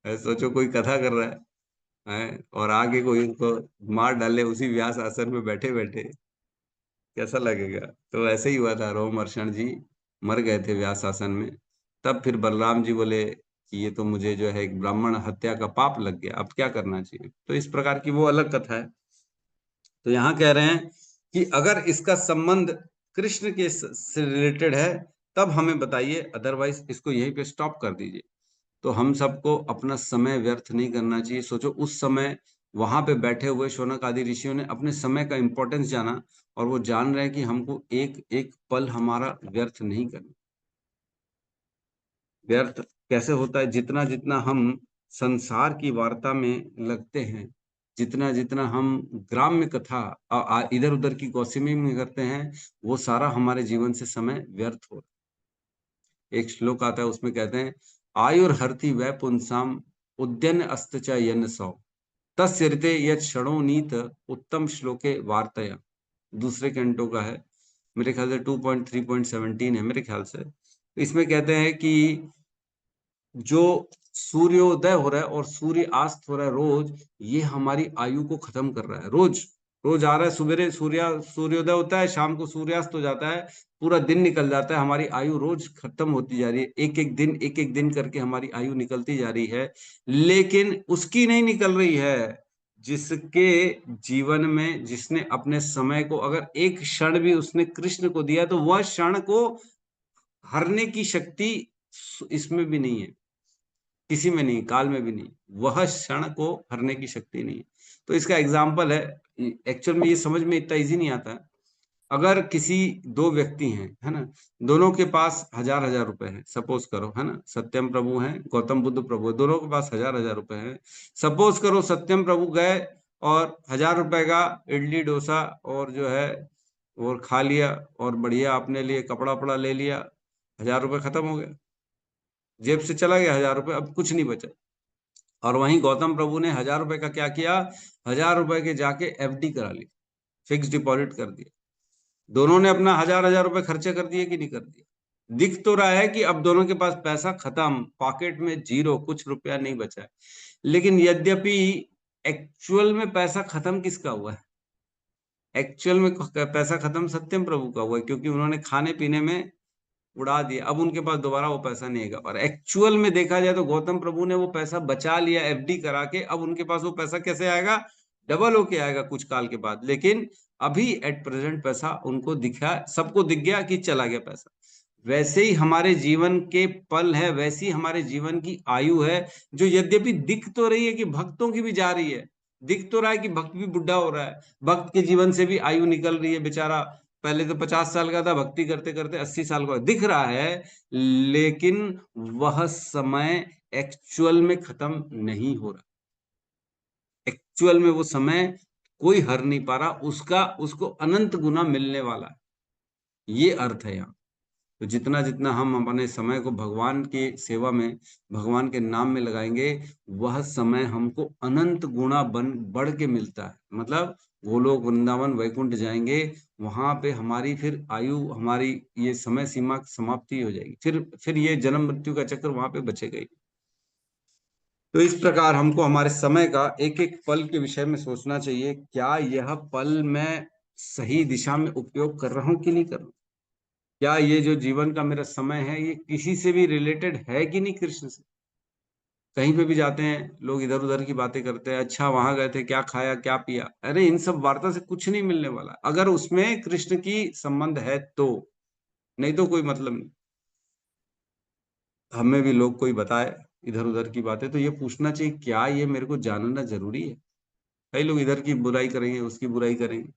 सोचो कोई कथा कर रहा है और आगे कोई उनको मार डाले उसी व्यास आसन में बैठे बैठे, कैसा लगेगा? तो ऐसे ही हुआ था, रोमहर्षण जी मर गए थे व्यास आसन में। तब फिर बलराम जी बोले कि ये तो मुझे जो है एक ब्राह्मण हत्या का पाप लग गया, अब क्या करना चाहिए। तो इस प्रकार की वो अलग कथा है। तो यहाँ कह रहे हैं कि अगर इसका संबंध कृष्ण के से रिलेटेड है तब हमें बताइए, अदरवाइज इसको यहीं पे स्टॉप कर दीजिए। तो हम सबको अपना समय व्यर्थ नहीं करना चाहिए। सोचो उस समय वहां पे बैठे हुए शौनक आदि ऋषियों ने अपने समय का इंपॉर्टेंस जाना, और वो जान रहे हैं कि हमको एक एक पल हमारा व्यर्थ नहीं करना। व्यर्थ कैसे होता है? जितना जितना हम संसार की वार्ता में लगते हैं, जितना जितना हम ग्राम्य कथा इधर उधर की गॉसिपिंग में करते हैं, वो सारा हमारे जीवन से समय व्यर्थ हो रहा है। एक श्लोक आता है उसमें कहते हैं आयुर्हर्ति वै पुंसाम उद्यन अस्त च यन सौ तस्य ऋते यत् क्षणो नीत उत्तम श्लोके वार्तया। दूसरे कैंटो का है, मेरे ख्याल से 2.3.17 है मेरे ख्याल से। इसमें कहते हैं कि जो सूर्योदय हो रहा है और सूर्य अस्त हो रहा है रोज, ये हमारी आयु को खत्म कर रहा है। रोज रोज आ रहा है, सवेरे सूर्योदय होता है, शाम को सूर्यास्त हो जाता है, पूरा दिन निकल जाता है, हमारी आयु रोज खत्म होती जा रही है। एक एक दिन करके हमारी आयु निकलती जा रही है। लेकिन उसकी नहीं निकल रही है जिसके जीवन में, जिसने अपने समय को अगर एक क्षण भी उसने कृष्ण को दिया, तो वह क्षण को हरने की शक्ति इसमें भी नहीं है, किसी में नहीं, काल में भी नहीं। वह क्षण को हरने की शक्ति नहीं है। तो इसका एग्जाम्पल है, एक्चुअल में ये समझ में इतना इजी नहीं आता है, अगर किसी दो व्यक्ति हैं, है ना, दोनों के पास 1000 रुपए हैं, सपोज करो, है ना, सत्यम प्रभु हैं, गौतम बुद्ध प्रभु है, दोनों के पास 1000 रुपए हैं। सपोज करो सत्यम प्रभु गए और 1000 रुपए का इडली डोसा और जो है और खा लिया और बढ़िया अपने लिए कपड़ा वपड़ा ले लिया, 1000 रुपए खत्म हो गया, जेब से चला गया 1000 रुपए, अब कुछ नहीं बचा। और वहीं गौतम प्रभु ने 1000 रुपए का क्या किया, 1000 रुपए के जाके एफडी करा ली, फिक्स डिपॉजिट कर दिया। दोनों ने अपना 1000 रुपए खर्चे कर दिए कि नहीं कर दिए? दिख तो रहा है कि अब दोनों के पास पैसा खत्म, पॉकेट में जीरो, कुछ रुपया नहीं बचा है। लेकिन यद्यपि एक्चुअल में पैसा खत्म किसका हुआ है? एक्चुअल में पैसा खत्म सत्यम प्रभु का हुआ है, क्योंकि उन्होंने खाने पीने में उड़ा दिया, अब उनके पास दोबारा वो पैसा नहीं आएगा। और एक्चुअल में देखा जाए तो गौतम प्रभु ने वो पैसा बचा लिया एफडी करा के, अब उनके पास वो पैसा कैसे आएगा? डबल होके आएगा कुछ काल के बाद। लेकिन अभी एट प्रेजेंट पैसा उनको दिखा, सबको दिख गया कि चला गया पैसा। वैसे ही हमारे जीवन के पल है, वैसी ही हमारे जीवन की आयु है, जो यद्यपि दिख तो रही है कि भक्तों की भी जा रही है, दिख तो रहा है कि भक्त भी बुढ़ा हो रहा है, भक्त के जीवन से भी आयु निकल रही है, बेचारा पहले तो 50 साल का था, भक्ति करते करते 80 साल का दिख रहा है, लेकिन वह समय एक्चुअल में खत्म नहीं हो रहा। एक्चुअल में वो समय कोई हर नहीं पा रहा, उसको अनंत गुना मिलने वाला है, ये अर्थ है यहाँ। तो जितना जितना हम अपने समय को भगवान की सेवा में, भगवान के नाम में लगाएंगे, वह समय हमको अनंत गुना बढ़ के मिलता है। मतलब गोलोक वृंदावन वैकुंठ जाएंगे, वहां पे हमारी फिर आयु, हमारी ये समय सीमा समाप्ति हो जाएगी, फिर ये जन्म मृत्यु का चक्र वहां पे बचेगा ही। तो इस प्रकार हमको हमारे समय का एक एक पल के विषय में सोचना चाहिए, क्या यह पल मैं सही दिशा में उपयोग कर रहा हूँ कि नहीं कर रहा हूँ? क्या ये जो जीवन का मेरा समय है ये किसी से भी रिलेटेड है कि नहीं कृष्ण से? कहीं पे भी जाते हैं लोग इधर उधर की बातें करते हैं, अच्छा वहां गए थे, क्या खाया क्या पिया, अरे इन सब वार्ता से कुछ नहीं मिलने वाला, अगर उसमें कृष्ण की संबंध है तो, नहीं तो कोई मतलब नहीं। हमें भी लोग कोई बताए इधर उधर की बातें तो ये पूछना चाहिए, क्या ये मेरे को जानना जरूरी है? कई लोग इधर की बुराई करेंगे, उसकी बुराई करेंगे,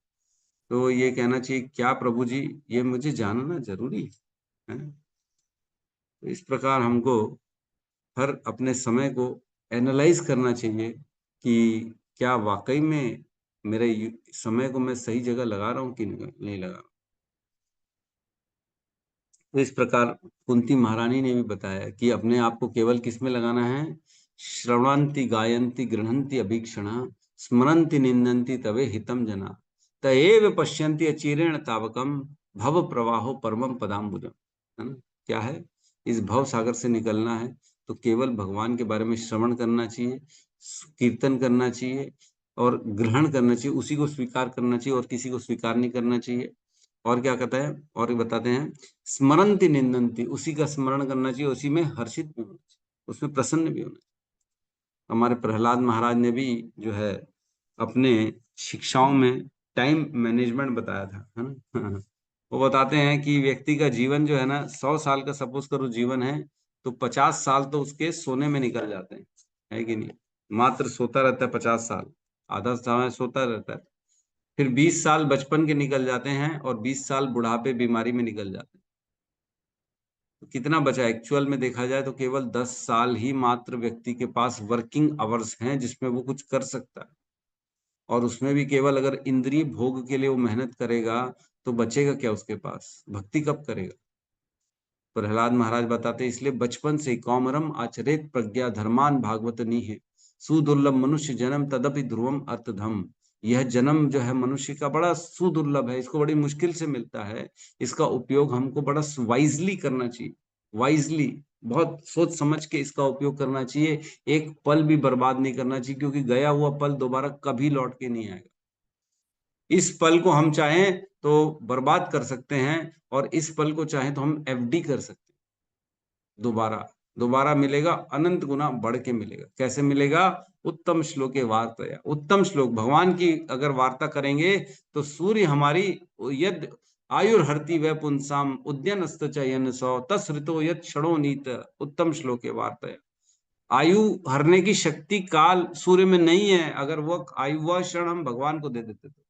तो ये कहना चाहिए, क्या प्रभु जी ये मुझे जानना जरूरी है? तो इस प्रकार हमको हर अपने समय को एनालाइज करना चाहिए कि क्या वाकई में मेरे समय को मैं सही जगह लगा रहा हूँ कि नहीं लगा रहा हूँ। तो इस प्रकार कुंती महारानी ने भी बताया कि अपने आप को केवल किस में लगाना है? श्रवणंती गायंती गृहंती अभीक्षणा स्मरंती निंदंती तवे हितम जना तएव पश्यंती अचिरेण तावकम भव प्रवाहो परमम पदाम्बुजम। है ना? क्या है? इस भव सागर से निकलना है तो केवल भगवान के बारे में श्रवण करना चाहिए, कीर्तन करना चाहिए और ग्रहण करना चाहिए, उसी को स्वीकार करना चाहिए और किसी को स्वीकार नहीं करना चाहिए। और क्या कहता है, और बताते हैं, स्मरंती निंदंती, उसी का स्मरण करना चाहिए, उसी में हर्षित भी होना चाहिए, उसमें प्रसन्न भी होना चाहिए। हमारे प्रहलाद महाराज ने भी जो है अपने शिक्षाओं में टाइम मैनेजमेंट बताया था, है ना। वो बताते हैं कि व्यक्ति का जीवन जो है ना, 100 साल का सपोज करो जीवन है, तो 50 साल तो उसके सोने में निकल जाते हैं, है कि नहीं? मात्र सोता रहता है 50 साल, आधा समय सोता रहता है। फिर 20 साल बचपन के निकल जाते हैं और 20 साल बुढ़ापे बीमारी में निकल जाते हैं। तो कितना बचा? एक्चुअल में देखा जाए तो केवल 10 साल ही मात्र व्यक्ति के पास वर्किंग आवर्स हैं जिसमें वो कुछ कर सकता है, और उसमें भी केवल अगर इंद्रिय भोग के लिए वो मेहनत करेगा तो बचेगा क्या उसके पास? भक्ति कब करेगा? प्रहलाद महाराज बताते, इसलिए बचपन से कौमरम आचरित प्रज्ञा धर्मान भागवत नीह सुदुर्लभ मनुष्य जन्म तदपि ध्रुवम अर्थधम। यह जन्म जो है मनुष्य का बड़ा सुदुर्लभ है, इसको बड़ी मुश्किल से मिलता है, इसका उपयोग हमको बड़ा वाइजली करना चाहिए, वाइजली, बहुत सोच समझ के इसका उपयोग करना चाहिए, एक पल भी बर्बाद नहीं करना चाहिए, क्योंकि गया हुआ पल दोबारा कभी लौट के नहीं आएगा। इस पल को हम चाहें तो बर्बाद कर सकते हैं और इस पल को चाहें तो हम एफडी कर सकते हैं, दोबारा मिलेगा, अनंत गुना बढ़ के मिलेगा। कैसे मिलेगा? उत्तम श्लोक वार्ता, उत्तम श्लोक भगवान की अगर वार्ता करेंगे तो सूर्य हमारी यद आयुर्हर्ति वै पुंसाम उद्यन चयन सौ तस्ऋतो यद क्षणो नीत उत्तम श्लोक वार्ता। आयु हरने की शक्ति काल सूर्य में नहीं है, अगर वह आयु वह क्षण हम भगवान को दे देते तो।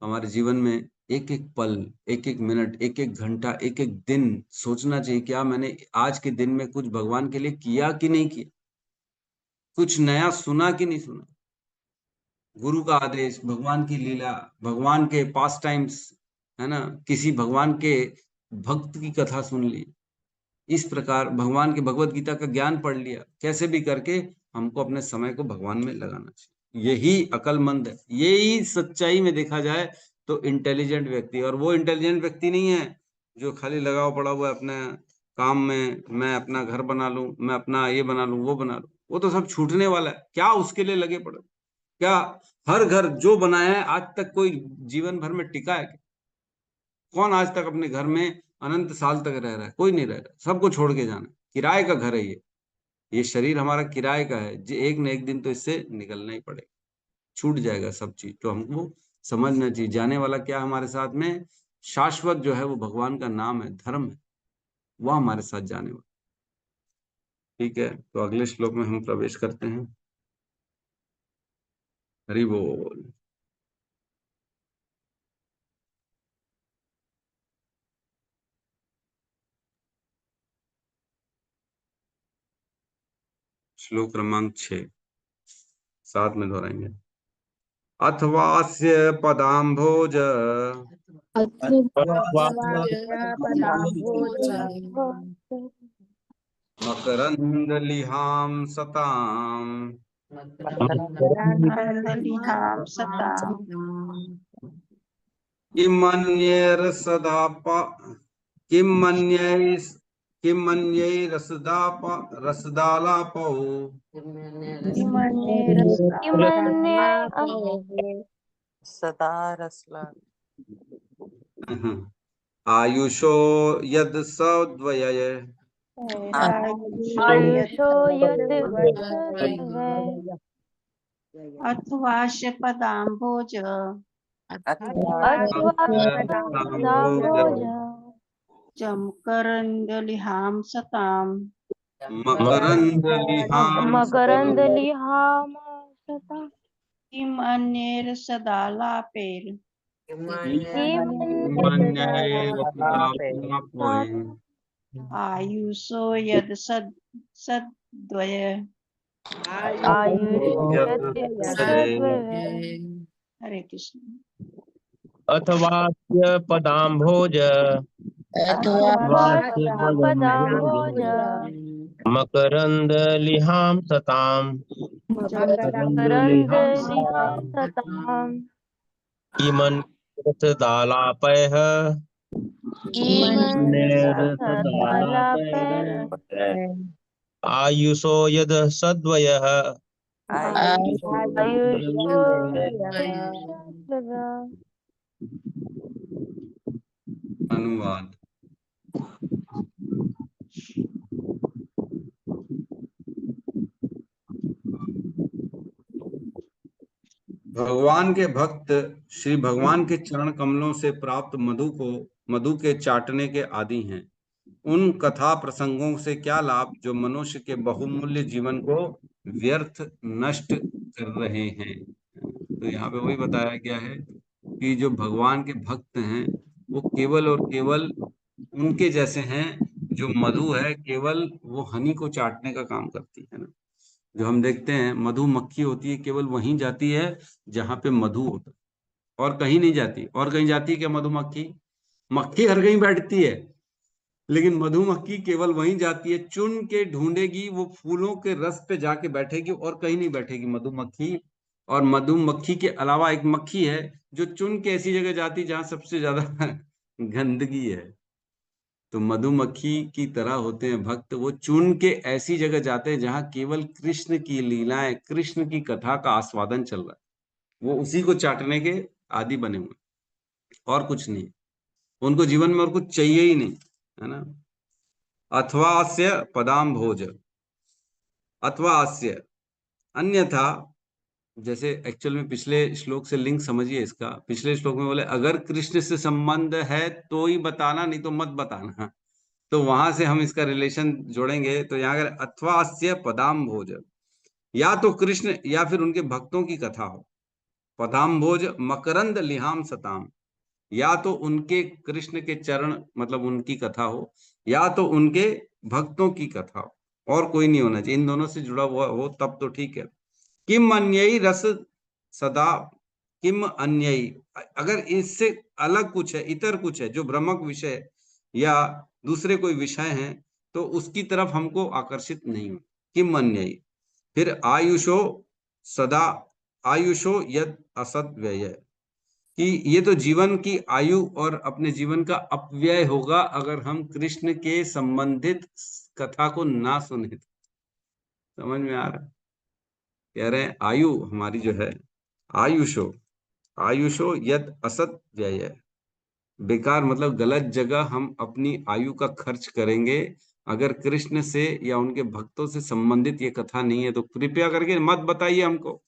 हमारे जीवन में एक एक पल, एक एक मिनट, एक एक घंटा, एक एक दिन सोचना चाहिए, क्या मैंने आज के दिन में कुछ भगवान के लिए किया कि नहीं किया, कुछ नया सुना कि नहीं सुना, गुरु का आदेश, भगवान की लीला, भगवान के पास टाइम्स, है ना, किसी भगवान के भक्त की कथा सुन ली, इस प्रकार भगवान की भगवत गीता का ज्ञान पढ़ लिया, कैसे भी करके हमको अपने समय को भगवान में लगाना चाहिए। यही अक्लमंद है, यही सच्चाई में देखा जाए तो इंटेलिजेंट व्यक्ति। और वो इंटेलिजेंट व्यक्ति नहीं है जो खाली लगाव पड़ा हुआ है अपने काम में, मैं अपना घर बना लूं, मैं अपना ये बना लूं, वो बना लूं, वो तो सब छूटने वाला है। क्या उसके लिए लगे पड़े? क्या हर घर जो बनाया है आज तक कोई जीवन भर में टिका है? कौन आज तक अपने घर में अनंत साल तक रह रहा है? कोई नहीं रह रहा। सबको छोड़ के जाना, किराए का घर है ये शरीर हमारा किराए का है, एक न एक दिन तो इससे निकलना ही पड़ेगा, छूट जाएगा सब चीज। तो हमको समझना चाहिए जाने वाला क्या है हमारे साथ में, शाश्वत जो है वो भगवान का नाम है, धर्म है, वो हमारे साथ जाने वाला। ठीक है, तो अगले श्लोक में हम प्रवेश करते हैं। हरि बोल। श्लोक क्रमांक 6 साथ में दोहराएंगे। अथवास्य पदाम्भोज मकरन्दलिहां सताम् रसदालापौ सदा रसला आयुषो यद सद्वय आयुषो अथवास्य पदाम्भोज जमकरन्दलिहां सताम् मकरन्दलिहां सताम् किम् अन्यैर् सदालापैर् आयुषो यद् सद्वय हरे कृष्ण। अथवास्य पदाम्भोज मकरन्दलिहां सताम् इमन्यरसदालापैः आयुषो यद् सद्वयः अनुवाद। भगवान के भक्त श्री भगवान के चरण कमलों से प्राप्त मधु के चाटने के आदी हैं। उन कथा प्रसंगों से क्या लाभ जो मनुष्य के बहुमूल्य जीवन को व्यर्थ नष्ट कर रहे हैं। तो यहाँ पे वही बताया गया है कि जो भगवान के भक्त हैं वो केवल और केवल उनके जैसे हैं। जो मधु है केवल वो हनी को चाटने का काम करती है ना। जो हम देखते हैं मधुमक्खी होती है, केवल वहीं जाती है जहां पे मधु होता है, और कहीं नहीं जाती। और कहीं जाती है क्या मधुमक्खी? मक्खी हर कहीं बैठती है, लेकिन मधुमक्खी केवल वहीं जाती है, चुन के ढूंढेगी, वो फूलों के रस पे जाके बैठेगी और कहीं नहीं बैठेगी मधुमक्खी। और मधुमक्खी के अलावा एक मक्खी है जो चुन के ऐसी जगह जाती है जहां सबसे ज्यादा गंदगी है। तो मधुमक्खी की तरह होते हैं भक्त, वो चुन के ऐसी जगह जाते हैं जहां केवल कृष्ण की लीलाएं, कृष्ण की कथा का आस्वादन चल रहा है, वो उसी को चाटने के आदी बने हुए, और कुछ नहीं। उनको जीवन में और कुछ चाहिए ही नहीं, है ना। अथवास्य पदाम्भोज, अथवास्य अन्यथा, जैसे एक्चुअल में पिछले श्लोक से लिंक समझिए इसका। पिछले श्लोक में बोले अगर कृष्ण से संबंध है तो ही बताना, नहीं तो मत बताना। तो वहां से हम इसका रिलेशन जोड़ेंगे। तो यहाँ अगर अथवास्य पदाम्भोज, या तो कृष्ण या फिर उनके भक्तों की कथा हो, पदाम्भोज मकरंद लिहाम सताम, या तो उनके कृष्ण के चरण मतलब उनकी कथा हो, या तो उनके भक्तों की कथा हो, और कोई नहीं होना चाहिए। इन दोनों से जुड़ा हुआ हो तब तो ठीक है। किम अन्यई रस सदा, किम अन्यई, अगर इससे अलग कुछ है, इतर कुछ है, जो भ्रमक विषय या दूसरे कोई विषय हैं, तो उसकी तरफ हमको आकर्षित नहीं हो। किम अन्यई, फिर आयुषो सदा, आयुषो यद असत व्यय, कि ये तो जीवन की आयु और अपने जीवन का अपव्यय होगा अगर हम कृष्ण के संबंधित कथा को ना सुने। समझ में आ रहा है? कह रहे हैं आयु हमारी जो है, आयुषो, आयुषो यद असत व्यय, बेकार मतलब गलत जगह हम अपनी आयु का खर्च करेंगे अगर कृष्ण से या उनके भक्तों से संबंधित ये कथा नहीं है। तो कृपया करके मत बताइए हमको।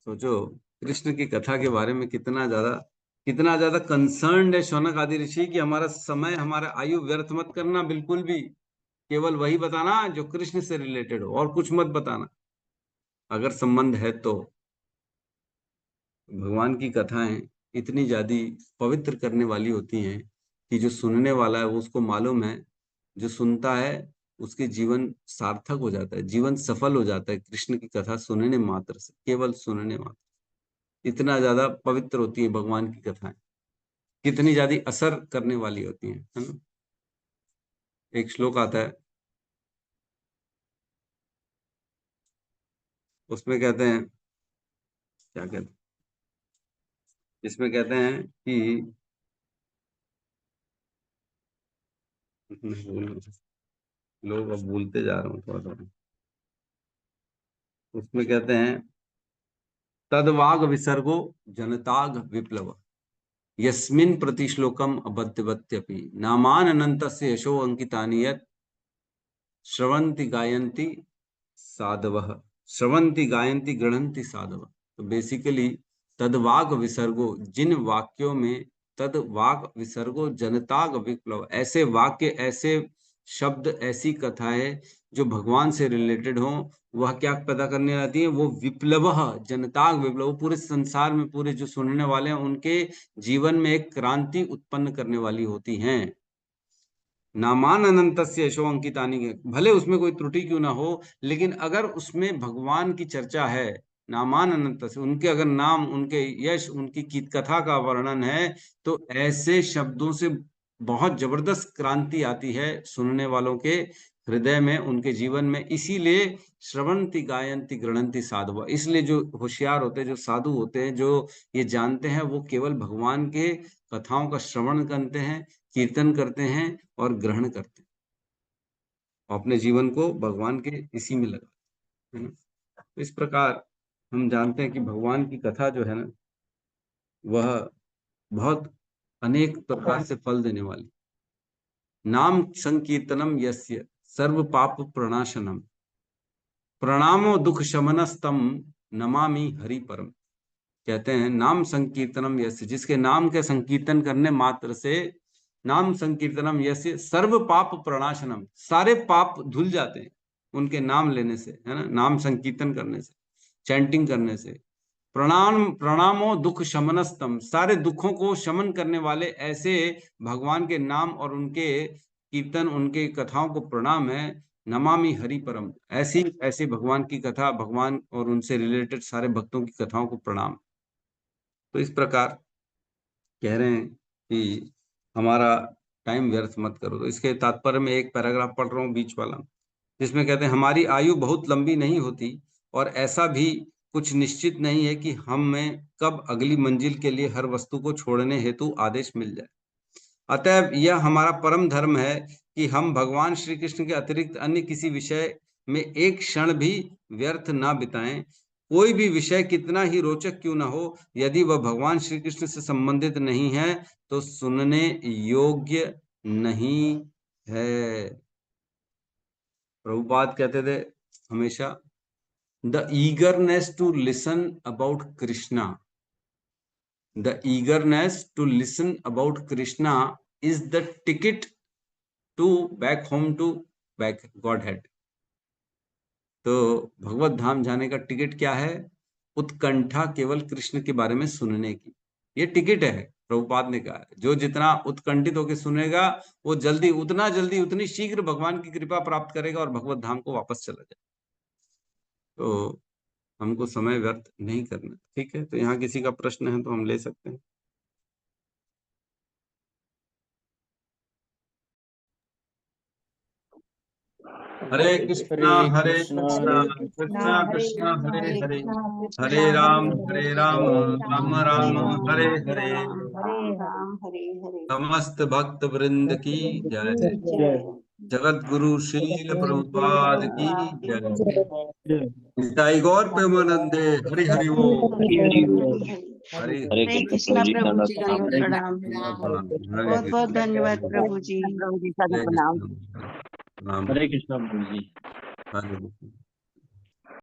सोचो कृष्ण की कथा के बारे में कितना ज्यादा कंसर्न्ड है शौनक आदि ऋषि कि हमारा समय, हमारा आयु व्यर्थ मत करना बिल्कुल भी। केवल वही बताना जो कृष्ण से रिलेटेड हो, और कुछ मत बताना अगर संबंध है तो। भगवान की कथाएं इतनी ज्यादा पवित्र करने वाली होती हैं कि जो सुनने वाला है वो उसको मालूम है, जो सुनता है उसके जीवन सार्थक हो जाता है, जीवन सफल हो जाता है कृष्ण की कथा सुनने मात्र से, केवल सुनने मात्र। इतना ज्यादा पवित्र होती है भगवान की कथाएं, कितनी ज्यादा असर करने वाली होती हैं, है ना। एक श्लोक आता है, उसमें कहते हैं, क्या कहते हैं, इसमें कहते हैं कि लोग अब भूलते जा रहा हूँ थोड़ा थोड़ा। उसमें कहते हैं तदवाग विसर्गो जनताग विप्लव, यस्मिन् प्रतिश्लोकम अबध्यवत्यपि नामान अनंतस्य यशो अंकितानि यत् श्रवन्ति गायन्ति साधवः, श्रवन्ति गायन्ति गृह्णन्ति साधवः। तो बेसिकली तदवाग विसर्गो, जिन वाक्यों में तदवाग विसर्गो जनताग विप्लव, ऐसे वाक्य, ऐसे शब्द, ऐसी कथाएं जो भगवान से रिलेटेड हो, वह क्या पैदा करने आती है, वो विप्लव, जनताग विप्लव, पूरे संसार में, पूरे जो सुनने वाले हैं उनके जीवन में एक क्रांति उत्पन्न करने वाली होती हैं। नामान अनंतस्य यशो अंकितानि, भले उसमें कोई त्रुटि क्यों ना हो, लेकिन अगर उसमें भगवान की चर्चा है, नामान अनंत से, उनके अगर नाम, उनके यश, उनकी कथा का वर्णन है, तो ऐसे शब्दों से बहुत जबरदस्त क्रांति आती है सुनने वालों के हृदय में, उनके जीवन में। इसीलिए श्रवंति गायंती गृह्णन्ति साधु, इसलिए जो होशियार होते हैं, जो साधु होते हैं, जो ये जानते हैं, वो केवल भगवान के कथाओं का श्रवण करते हैं, कीर्तन करते हैं और ग्रहण करते हैं, और अपने जीवन को भगवान के इसी में लगाते हैं, है ना। तो इस प्रकार हम जानते हैं कि भगवान की कथा जो है ना, वह बहुत अनेक प्रकार से फल देने वाली। नाम संकीर्तनम यस्य सर्व पाप प्रणाशनम, प्रणामो दुख शमनस्तम नमामि हरि परम। कहते हैं नाम संकीर्तनम यस्य, जिसके नाम के संकीर्तन करने मात्र से, नाम संकीर्तनम यस्य सर्व पाप प्रणाशनम, सारे पाप धुल जाते हैं उनके नाम लेने से, है ना, नाम संकीर्तन करने से, चैंटिंग करने से। प्रणामो दुख शमनस्तम, सारे दुखों को शमन करने वाले ऐसे भगवान के नाम और उनके कीर्तन, उनके कथाओं को प्रणाम है। नमामि हरि परम, ऐसी ऐसी भगवान की कथा, भगवान और उनसे रिलेटेड सारे भक्तों की कथाओं को प्रणाम। तो इस प्रकार कह रहे हैं कि हमारा टाइम व्यर्थ मत करो। तो इसके तात्पर्य में एक पैराग्राफ पढ़ रहा हूँ बीच वाला, जिसमें कहते हैं हमारी आयु बहुत लंबी नहीं होती, और ऐसा भी कुछ निश्चित नहीं है कि हमें कब अगली मंजिल के लिए हर वस्तु को छोड़ने हेतु आदेश मिल जाए। अतएव यह हमारा परम धर्म है कि हम भगवान श्री कृष्ण के अतिरिक्त अन्य किसी विषय में एक क्षण भी व्यर्थ ना बिताएं। कोई भी विषय कितना ही रोचक क्यों ना हो, यदि वह भगवान श्री कृष्ण से संबंधित नहीं है तो सुनने योग्य नहीं है। प्रभुपाद कहते थे हमेशा, the eagerness to listen about Krishna, the eagerness to listen about Krishna is the ticket to back home to back godhead. तो भगवत धाम जाने का टिकट क्या है? उत्कंठा केवल कृष्ण के बारे में सुनने की। ये टिकट है, प्रभुपाद ने कहा है, जो जितना उत्कंठित होकर सुनेगा वो जल्दी उतनी शीघ्र भगवान की कृपा प्राप्त करेगा और भगवत धाम को वापस चला जाए। तो हमको समय व्यर्थ नहीं करना। ठीक है, तो यहाँ किसी का प्रश्न है तो हम ले सकते हैं। हरे कृष्णा कृष्णा कृष्णा हरे हरे, हरे राम राम राम हरे हरे। राम हरे हरे। समस्त भक्त वृंद की जय। जगत गुरु श्रील प्रभुपाद की जय। निताई गौर प्रेमानंदे हरि हरि बोल। हरे हरे कृष्णा प्रभु जी, दंडवत प्रणाम। बहुत बहुत धन्यवाद प्रभु जी। प्रभु जी, सादर हरे प्रणाम। कृष्ण। हरे कृष्ण प्रभु जी। हरे कृष्ण।